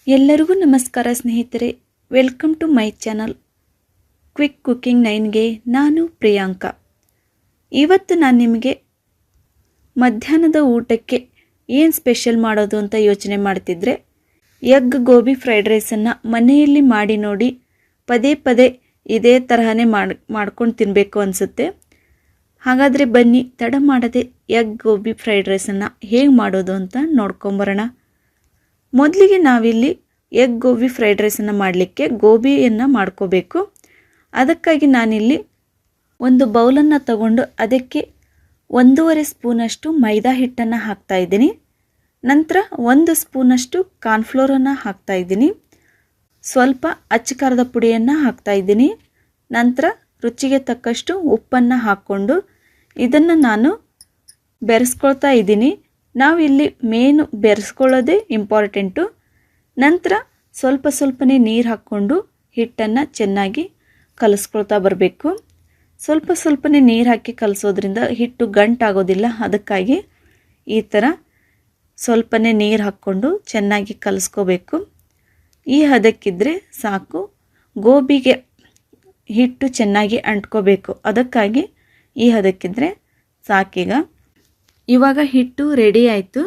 ಎಲ್ಲರಿಗೂ ನಮಸ್ಕಾರ ಸ್ನೇಹಿತರೆ, welcome to my channel quick cooking 9ಗೆ ನಾನು ಪ್ರಿಯಾಂಕಾ. ಇವತ್ತು ನಾನು ನಿಮಗೆ ಮಧ್ಯಾಹ್ನದ ಊಟಕ್ಕೆ ಏನು ಸ್ಪೆಷಲ್ ಮಾಡೋದು ಅಂತ ಯೋಚನೆ ಮಾಡ್ತಿದ್ರೆ ಎಗ್ ಗೋಬಿ ಫ್ರೈಡ್ ರೈಸನ್ನು ಮನೆಯಲ್ಲಿ ಮಾಡಿ ನೋಡಿ. ಪದೇ ಪದೇ ಇದೇ ತರಹನೇ ಮಾಡ್ಕೊಂಡು ತಿನ್ನಬೇಕು ಅನಿಸುತ್ತೆ. ಹಾಗಾದರೆ ಬನ್ನಿ, ತಡ ಮಾಡದೆ ಎಗ್ ಗೋಬಿ ಫ್ರೈಡ್ ರೈಸನ್ನು ಹೇಗೆ ಮಾಡೋದು ಅಂತ ನೋಡ್ಕೊಂಬರೋಣ. ಮೊದಲಿಗೆ ನಾವಿಲ್ಲಿ ಎಗ್ ಗೋಬಿ ಫ್ರೈಡ್ ರೈಸನ್ನು ಮಾಡಲಿಕ್ಕೆ ಗೋಬಿಯನ್ನು ಮಾಡ್ಕೋಬೇಕು. ಅದಕ್ಕಾಗಿ ನಾನಿಲ್ಲಿ ಒಂದು ಬೌಲನ್ನು ತಗೊಂಡು ಅದಕ್ಕೆ 1.5 ಸ್ಪೂನಷ್ಟು ಮೈದಾ ಹಿಟ್ಟನ್ನು ಹಾಕ್ತಾಯಿದ್ದೀನಿ. ನಂತರ 1 ಸ್ಪೂನಷ್ಟು ಕಾರ್ನ್ಫ್ಲೋರನ್ನು ಹಾಕ್ತಾಯಿದ್ದೀನಿ. ಸ್ವಲ್ಪ ಅಚ್ಚಕಾರದ ಪುಡಿಯನ್ನು ಹಾಕ್ತಾಯಿದ್ದೀನಿ. ನಂತರ ರುಚಿಗೆ ತಕ್ಕಷ್ಟು ಉಪ್ಪನ್ನು ಹಾಕ್ಕೊಂಡು ಇದನ್ನು ನಾನು ಬೆರೆಸ್ಕೊಳ್ತಾ ಇದ್ದೀನಿ. ನಾವಿಲ್ಲಿ ಮೇನು ಬೆರೆಸ್ಕೊಳ್ಳೋದೇ ಇಂಪಾರ್ಟೆಂಟು. ನಂತರ ಸ್ವಲ್ಪನೇ ನೀರು ಹಾಕ್ಕೊಂಡು ಹಿಟ್ಟನ್ನು ಚೆನ್ನಾಗಿ ಕಲಿಸ್ಕೊಳ್ತಾ ಬರಬೇಕು. ಸ್ವಲ್ಪನೇ ನೀರು ಹಾಕಿ ಕಲಿಸೋದ್ರಿಂದ ಹಿಟ್ಟು ಗಂಟಾಗೋದಿಲ್ಲ. ಅದಕ್ಕಾಗಿ ಈ ಥರ ಸ್ವಲ್ಪನೇ ನೀರು ಹಾಕ್ಕೊಂಡು ಚೆನ್ನಾಗಿ ಕಲಿಸ್ಕೋಬೇಕು. ಈ ಹದಕ್ಕಿದ್ರೆ ಸಾಕು. ಗೋಬಿಗೆ ಹಿಟ್ಟು ಚೆನ್ನಾಗಿ ಅಂಟ್ಕೋಬೇಕು. ಅದಕ್ಕಾಗಿ ಈ ಹದಕ್ಕಿದ್ರೆ ಸಾಕೀಗ. ಇವಾಗ ಹಿಟ್ಟು ರೆಡಿ ಆಯಿತು.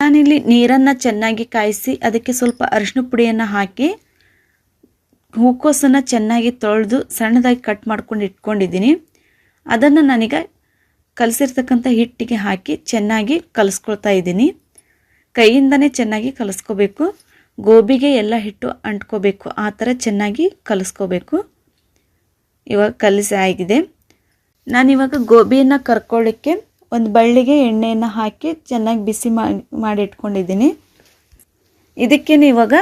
ನಾನಿಲ್ಲಿ ನೀರನ್ನು ಚೆನ್ನಾಗಿ ಕಾಯಿಸಿ ಅದಕ್ಕೆ ಸ್ವಲ್ಪ ಅರಿಶಿನ ಪುಡಿಯನ್ನು ಹಾಕಿ ಹೂಕೋಸನ್ನು ಚೆನ್ನಾಗಿ ತೊಳೆದು ಸಣ್ಣದಾಗಿ ಕಟ್ ಮಾಡ್ಕೊಂಡು ಇಟ್ಕೊಂಡಿದ್ದೀನಿ. ಅದನ್ನು ನಾನೀಗ ಕಲಸಿರ್ತಕ್ಕಂಥ ಹಿಟ್ಟಿಗೆ ಹಾಕಿ ಚೆನ್ನಾಗಿ ಕಲಿಸ್ಕೊಳ್ತಾ ಇದ್ದೀನಿ. ಕೈಯಿಂದನೇ ಚೆನ್ನಾಗಿ ಕಲಿಸ್ಕೋಬೇಕು. ಗೋಬಿಗೆ ಎಲ್ಲ ಹಿಟ್ಟು ಅಂಟ್ಕೋಬೇಕು. ಆ ಥರ ಚೆನ್ನಾಗಿ ಕಲಿಸ್ಕೋಬೇಕು. ಇವಾಗ ಕಲಿಸಿ ಆಗಿದೆ. ನಾನಿವಾಗ ಗೋಬಿಯನ್ನು ಕರ್ಕೊಳ್ಳಿಕ್ಕೆ ಒಂದು ಬಳ್ಳಿಗೆ ಎಣ್ಣೆಯನ್ನು ಹಾಕಿ ಚೆನ್ನಾಗಿ ಬಿಸಿ ಮಾಡಿ ಇಟ್ಕೊಂಡಿದ್ದೀನಿ. ಇದಕ್ಕೆ ಇವಾಗ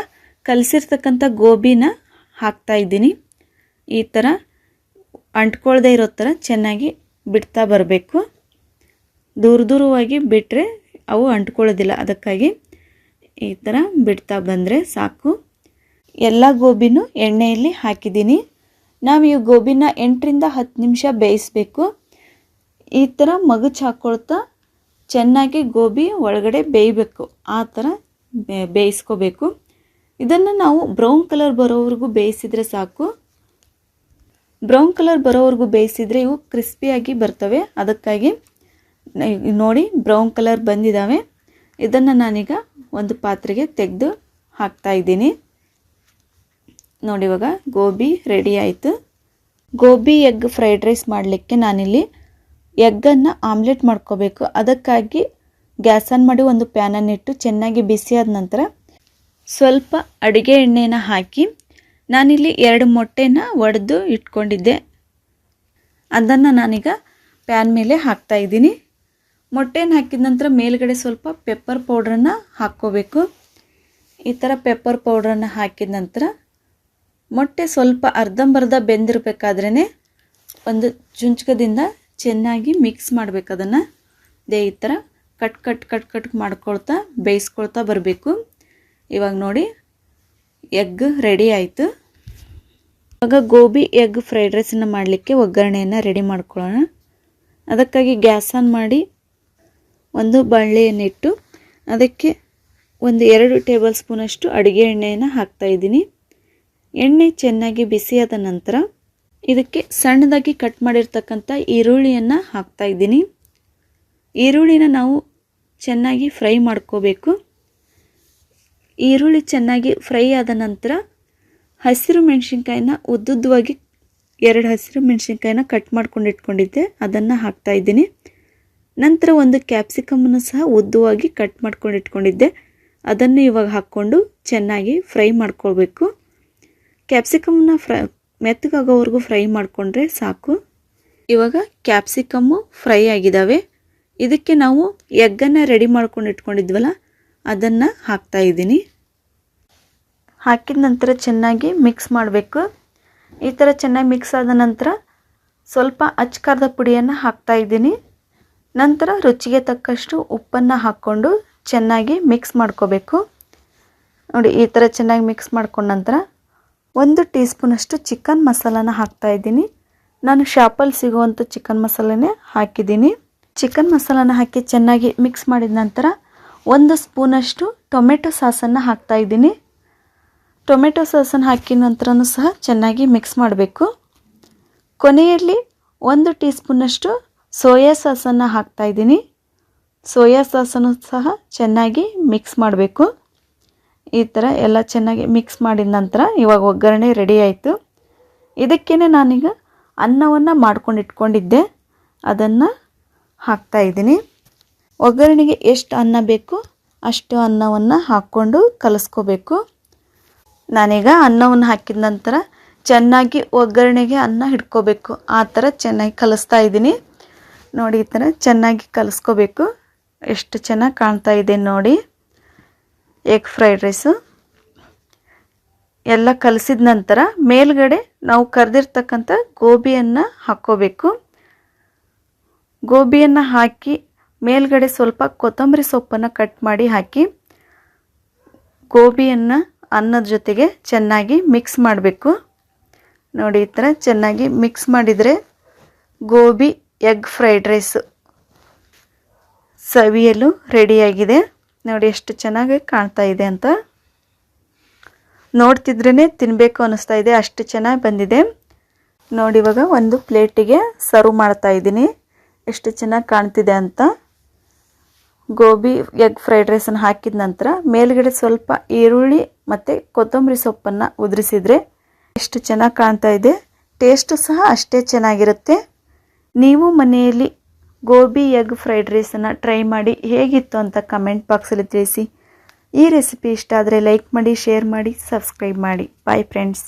ಕಲಸಿರ್ತಕ್ಕಂಥ ಗೋಬಿನ ಹಾಕ್ತಾ ಇದ್ದೀನಿ. ಈ ಥರ ಅಂಟ್ಕೊಳ್ದೇ ಇರೋ ಥರ ಚೆನ್ನಾಗಿ ಬಿಡ್ತಾ ಬರಬೇಕು. ದೂರವಾಗಿ ಬಿಟ್ಟರೆ ಅವು ಅಂಟ್ಕೊಳ್ಳೋದಿಲ್ಲ. ಅದಕ್ಕಾಗಿ ಈ ಥರ ಬಿಡ್ತಾ ಬಂದರೆ ಸಾಕು. ಎಲ್ಲ ಗೋಬಿನೂ ಎಣ್ಣೆಯಲ್ಲಿ ಹಾಕಿದ್ದೀನಿ. ನಾವು ಈ ಗೋಬಿನ 8ರಿಂದ 10 ನಿಮಿಷ ಬೇಯಿಸಬೇಕು. ಈ ಥರ ಮಗುಚ್ ಹಾಕ್ಕೊಳ್ತಾ ಚೆನ್ನಾಗಿ ಗೋಬಿ ಒಳಗಡೆ ಬೇಯಬೇಕು. ಆ ಥರ ಬೇಯಿಸ್ಕೋಬೇಕು. ಇದನ್ನು ನಾವು ಬ್ರೌನ್ ಕಲರ್ ಬರೋವರೆಗೂ ಬೇಯಿಸಿದರೆ ಸಾಕು. ಬ್ರೌನ್ ಕಲರ್ ಬರೋವರೆಗೂ ಬೇಯಿಸಿದರೆ ಇವು ಕ್ರಿಸ್ಪಿಯಾಗಿ ಬರ್ತವೆ. ಅದಕ್ಕಾಗಿ ನೋಡಿ, ಬ್ರೌನ್ ಕಲರ್ ಬಂದಿದ್ದಾವೆ. ಇದನ್ನು ನಾನೀಗ ಒಂದು ಪಾತ್ರೆಗೆ ತೆಗೆದು ಹಾಕ್ತಾ ಇದ್ದೀನಿ. ನೋಡಿ, ಇವಾಗ ಗೋಬಿ ರೆಡಿ ಆಯಿತು. ಗೋಬಿ ಎಗ್ ಫ್ರೈಡ್ ರೈಸ್ ಮಾಡಲಿಕ್ಕೆ ನಾನಿಲ್ಲಿ ಎಗ್ಗನ್ನು ಆಮ್ಲೆಟ್ ಮಾಡ್ಕೋಬೇಕು. ಅದಕ್ಕಾಗಿ ಗ್ಯಾಸ್ ಆನ್ ಮಾಡಿ ಒಂದು ಪ್ಯಾನನ್ನು ಇಟ್ಟು ಚೆನ್ನಾಗಿ ಬಿಸಿಯಾದ ನಂತರ ಸ್ವಲ್ಪ ಅಡುಗೆ ಎಣ್ಣೆಯನ್ನು ಹಾಕಿ ನಾನಿಲ್ಲಿ 2 ಮೊಟ್ಟೆನ ಒಡೆದು ಇಟ್ಕೊಂಡಿದ್ದೆ. ಅದನ್ನು ನಾನೀಗ ಪ್ಯಾನ್ ಮೇಲೆ ಹಾಕ್ತಾ ಇದ್ದೀನಿ. ಮೊಟ್ಟೆನ ಹಾಕಿದ ನಂತರ ಮೇಲ್ಗಡೆ ಸ್ವಲ್ಪ ಪೆಪ್ಪರ್ ಪೌಡ್ರನ್ನು ಹಾಕ್ಕೋಬೇಕು. ಈ ಥರ ಪೆಪ್ಪರ್ ಪೌಡ್ರನ್ನು ಹಾಕಿದ ನಂತರ ಮೊಟ್ಟೆ ಸ್ವಲ್ಪ ಅರ್ಧಂಬರ್ಧ ಬೆಂದಿರಬೇಕಾದ್ರೇ ಒಂದು ಚುಂಚಕದಿಂದ ಚೆನ್ನಾಗಿ ಮಿಕ್ಸ್ ಮಾಡಬೇಕು. ಅದನ್ನು ಈ ಥರ ಕಟ್ ಮಾಡ್ಕೊಳ್ತಾ ಬೇಯಿಸ್ಕೊಳ್ತಾ ಬರಬೇಕು. ಇವಾಗ ನೋಡಿ, ಎಗ್ ರೆಡಿ ಆಯಿತು. ಇವಾಗ ಗೋಬಿ ಎಗ್ ಫ್ರೈಡ್ ರೈಸನ್ನು ಮಾಡಲಿಕ್ಕೆ ಒಗ್ಗರಣೆಯನ್ನು ರೆಡಿ ಮಾಡ್ಕೊಳ್ಳೋಣ. ಅದಕ್ಕಾಗಿ ಗ್ಯಾಸ್ ಆನ್ ಮಾಡಿ ಒಂದು ಬಾಣಲೆಯನ್ನಿಟ್ಟು ಅದಕ್ಕೆ ಒಂದು 2 ಟೇಬಲ್ ಸ್ಪೂನಷ್ಟು ಅಡುಗೆ ಎಣ್ಣೆಯನ್ನು ಹಾಕ್ತಾಯಿದ್ದೀನಿ. ಎಣ್ಣೆ ಚೆನ್ನಾಗಿ ಬಿಸಿಯಾದ ನಂತರ ಇದಕ್ಕೆ ಸಣ್ಣದಾಗಿ ಕಟ್ ಮಾಡಿರ್ತಕ್ಕಂಥ ಈರುಳ್ಳಿಯನ್ನು ಹಾಕ್ತಾ ಇದ್ದೀನಿ. ಈರುಳ್ಳಿನ ನಾವು ಚೆನ್ನಾಗಿ ಫ್ರೈ ಮಾಡ್ಕೋಬೇಕು. ಈರುಳ್ಳಿ ಚೆನ್ನಾಗಿ ಫ್ರೈ ಆದ ನಂತರ ಹಸಿರು ಮೆಣಸಿನ್ಕಾಯಿನ ಉದ್ದುದ್ದವಾಗಿ 2 ಹಸಿರು ಮೆಣಸಿನ್ಕಾಯಿನ ಕಟ್ ಮಾಡ್ಕೊಂಡು ಇಟ್ಕೊಂಡಿದ್ದೆ, ಅದನ್ನು ಹಾಕ್ತಾ ಇದ್ದೀನಿ. ನಂತರ ಒಂದು ಕ್ಯಾಪ್ಸಿಕಮನ್ನು ಸಹ ಉದ್ದವಾಗಿ ಕಟ್ ಮಾಡ್ಕೊಂಡು ಇಟ್ಕೊಂಡಿದ್ದೆ, ಅದನ್ನು ಇವಾಗ ಹಾಕ್ಕೊಂಡು ಚೆನ್ನಾಗಿ ಫ್ರೈ ಮಾಡ್ಕೊಳ್ಬೇಕು. ಕ್ಯಾಪ್ಸಿಕಮನ್ನ ಮೆತ್ತಗಾಗೋವರೆಗೂ ಫ್ರೈ ಮಾಡಿಕೊಂಡ್ರೆ ಸಾಕು. ಇವಾಗ ಕ್ಯಾಪ್ಸಿಕಮ್ಮು ಫ್ರೈ ಆಗಿದ್ದಾವೆ. ಇದಕ್ಕೆ ನಾವು ಎಗ್ಗನ್ನು ರೆಡಿ ಮಾಡ್ಕೊಂಡು ಇಟ್ಕೊಂಡಿದ್ವಲ್ಲ, ಅದನ್ನು ಹಾಕ್ತಾ ಇದ್ದೀನಿ. ಹಾಕಿದ ನಂತರ ಚೆನ್ನಾಗಿ ಮಿಕ್ಸ್ ಮಾಡಬೇಕು. ಈ ಥರ ಚೆನ್ನಾಗಿ ಮಿಕ್ಸ್ ಆದ ನಂತರ ಸ್ವಲ್ಪ ಅಚ್ಚಕಾರದ ಪುಡಿಯನ್ನು ಹಾಕ್ತಾ ಇದ್ದೀನಿ. ನಂತರ ರುಚಿಗೆ ತಕ್ಕಷ್ಟು ಉಪ್ಪನ್ನು ಹಾಕ್ಕೊಂಡು ಚೆನ್ನಾಗಿ ಮಿಕ್ಸ್ ಮಾಡ್ಕೋಬೇಕು. ನೋಡಿ, ಈ ಥರ ಚೆನ್ನಾಗಿ ಮಿಕ್ಸ್ ಮಾಡ್ಕೊಂಡ ನಂತರ 1 ಟೀ ಸ್ಪೂನಷ್ಟು ಚಿಕನ್ ಮಸಾಲಾನ ಹಾಕ್ತಾ ಇದ್ದೀನಿ. ನಾನು ಶಾಪಲ್ಲಿ ಸಿಗುವಂಥ ಚಿಕನ್ ಮಸಾಲೆನೇ ಹಾಕಿದ್ದೀನಿ. ಚಿಕನ್ ಮಸಾಲಾನ ಹಾಕಿ ಚೆನ್ನಾಗಿ ಮಿಕ್ಸ್ ಮಾಡಿದ ನಂತರ 1 ಸ್ಪೂನಷ್ಟು ಟೊಮೆಟೊ ಸಾಸನ್ನು ಹಾಕ್ತಾಯಿದ್ದೀನಿ. ಟೊಮೆಟೊ ಸಾಸನ್ನು ಹಾಕಿದ ನಂತರನೂ ಸಹ ಚೆನ್ನಾಗಿ ಮಿಕ್ಸ್ ಮಾಡಬೇಕು. ಕೊನೆಯಲ್ಲಿ 1 ಟೀ ಸ್ಪೂನಷ್ಟು ಸೋಯಾ ಸಾಸನ್ನು ಹಾಕ್ತಾಯಿದ್ದೀನಿ. ಸೋಯಾ ಸಾಸನ್ನು ಸಹ ಚೆನ್ನಾಗಿ ಮಿಕ್ಸ್ ಮಾಡಬೇಕು. ಈ ಥರ ಎಲ್ಲ ಚೆನ್ನಾಗಿ ಮಿಕ್ಸ್ ಮಾಡಿದ ನಂತರ ಇವಾಗ ಒಗ್ಗರಣೆ ರೆಡಿ ಆಯಿತು. ಇದಕ್ಕೇ ನಾನೀಗ ಅನ್ನವನ್ನು ಮಾಡ್ಕೊಂಡು ಇಟ್ಕೊಂಡಿದ್ದೆ, ಅದನ್ನು ಹಾಕ್ತಾಯಿದ್ದೀನಿ. ಒಗ್ಗರಣೆಗೆ ಎಷ್ಟು ಅನ್ನ ಬೇಕು ಅಷ್ಟು ಅನ್ನವನ್ನು ಹಾಕ್ಕೊಂಡು ಕಲಿಸ್ಕೋಬೇಕು. ನಾನೀಗ ಅನ್ನವನ್ನು ಹಾಕಿದ ನಂತರ ಚೆನ್ನಾಗಿ ಒಗ್ಗರಣೆಗೆ ಅನ್ನ ಹಿಡ್ಕೋಬೇಕು. ಆ ಥರ ಚೆನ್ನಾಗಿ ಕಲಿಸ್ತಾ ಇದ್ದೀನಿ. ನೋಡಿ, ಈ ಥರ ಚೆನ್ನಾಗಿ ಕಲಿಸ್ಕೋಬೇಕು. ಎಷ್ಟು ಚೆನ್ನಾಗಿ ಕಾಣ್ತಾ ಇದೆ ನೋಡಿ ಎಗ್ ಫ್ರೈಡ್ ರೈಸು. ಎಲ್ಲ ಕಲಿಸಿದ ನಂತರ ಮೇಲ್ಗಡೆ ನಾವು ಕರೆದಿರ್ತಕ್ಕಂಥ ಗೋಬಿಯನ್ನು ಹಾಕ್ಕೋಬೇಕು. ಗೋಬಿಯನ್ನು ಹಾಕಿ ಮೇಲ್ಗಡೆ ಸ್ವಲ್ಪ ಕೊತ್ತಂಬರಿ ಸೊಪ್ಪನ್ನು ಕಟ್ ಮಾಡಿ ಹಾಕಿ ಗೋಬಿಯನ್ನು ಅನ್ನದ ಜೊತೆಗೆ ಚೆನ್ನಾಗಿ ಮಿಕ್ಸ್ ಮಾಡಬೇಕು. ನೋಡಿ, ಈ ಥರ ಚೆನ್ನಾಗಿ ಮಿಕ್ಸ್ ಮಾಡಿದರೆ ಗೋಬಿ ಎಗ್ ಫ್ರೈಡ್ ರೈಸು ಸವಿಯಲು ರೆಡಿಯಾಗಿದೆ. ನೋಡಿ ಎಷ್ಟು ಚೆನ್ನಾಗಿ ಕಾಣ್ತಾ ಇದೆ ಅಂತ. ನೋಡ್ತಿದ್ರೇ ತಿನ್ನಬೇಕು ಅನ್ನಿಸ್ತಾ ಇದೆ, ಅಷ್ಟು ಚೆನ್ನಾಗಿ ಬಂದಿದೆ. ನೋಡಿ, ಇವಾಗ ಒಂದು ಪ್ಲೇಟಿಗೆ ಸರ್ವ್ ಮಾಡ್ತಾ ಇದ್ದೀನಿ. ಎಷ್ಟು ಚೆನ್ನಾಗಿ ಕಾಣ್ತಿದೆ ಅಂತ. ಗೋಬಿ ಎಗ್ ಫ್ರೈಡ್ ರೈಸನ್ನು ಹಾಕಿದ ನಂತರ ಮೇಲ್ಗಡೆ ಸ್ವಲ್ಪ ಈರುಳ್ಳಿ ಮತ್ತು ಕೊತ್ತಂಬರಿ ಸೊಪ್ಪನ್ನು ಉದುರಿಸಿದರೆ ಎಷ್ಟು ಚೆನ್ನಾಗಿ ಕಾಣ್ತಾ ಇದೆ. ಟೇಸ್ಟು ಸಹ ಅಷ್ಟೇ ಚೆನ್ನಾಗಿರುತ್ತೆ. ನೀವು ಮನೆಯಲ್ಲಿ ಗೋಬಿ ಎಗ್ ಫ್ರೈಡ್ ರೈಸನ್ನು ಟ್ರೈ ಮಾಡಿ ಹೇಗಿತ್ತು ಅಂತ ಕಮೆಂಟ್ ಬಾಕ್ಸಲ್ಲಿ ತಿಳಿಸಿ. ಈ ರೆಸಿಪಿ ಇಷ್ಟ ಆದರೆ ಲೈಕ್ ಮಾಡಿ, ಶೇರ್ ಮಾಡಿ, ಸಬ್ಸ್ಕ್ರೈಬ್ ಮಾಡಿ. Bye friends.